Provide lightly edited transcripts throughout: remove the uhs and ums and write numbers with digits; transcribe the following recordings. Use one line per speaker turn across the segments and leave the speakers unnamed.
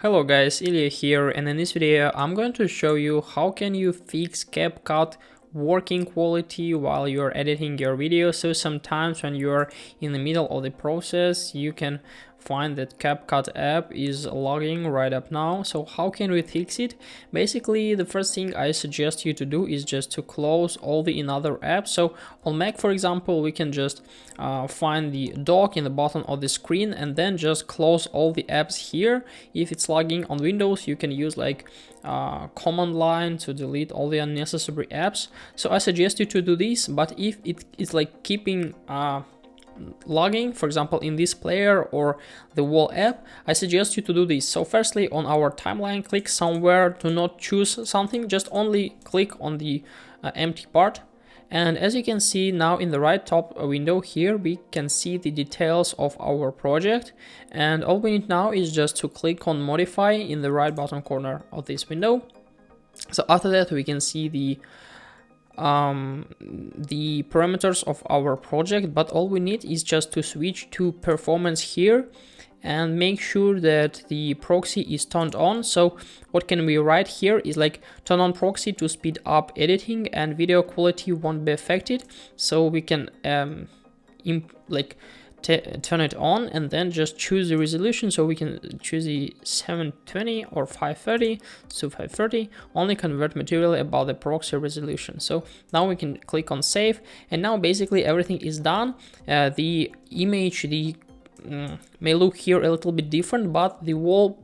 Hello guys, Ilya here, and in this video I'm going to show you how can you fix CapCut working quality while you're editing your video. So sometimes when you're in the middle of the process you can find that CapCut app is logging right up now. So how can we fix it? Basically, the first thing I suggest you to do is just to close all the other apps. So on Mac, for example, we can just find the dock in the bottom of the screen and then just close all the apps here. If it's logging on Windows, you can use like command line to delete all the unnecessary apps. So I suggest you to do this, but if it is like keeping logging, for example in this player or the wall app, I suggest you to do this. So firstly, on our timeline, click somewhere, do not choose something, just only click on the empty part. And as you can see now in the right top window here, we can see the details of our project, and all we need now is just to click on modify in the right bottom corner of this window. So after that we can see the parameters of our project, but all we need is just to switch to performance here and make sure that the proxy is turned on. So what can we write here is like turn on proxy to speed up editing and video quality won't be affected. So we can turn it on and then just choose the resolution. So we can choose the 720 or 530. So 530 only convert materially about the proxy resolution. So now we can click on save, and now basically everything is done. The image, may look here a little bit different, but the whole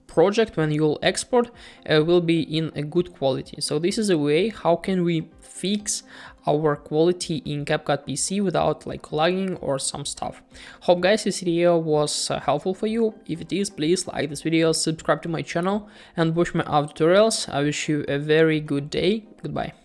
project when you'll export will be in a good quality. So this is a way how can we fix our quality in CapCut PC without like lagging or some stuff. Hope guys this video was helpful for you. If it is, please like this video, subscribe to my channel and watch my other tutorials. I wish you a very good day. Goodbye.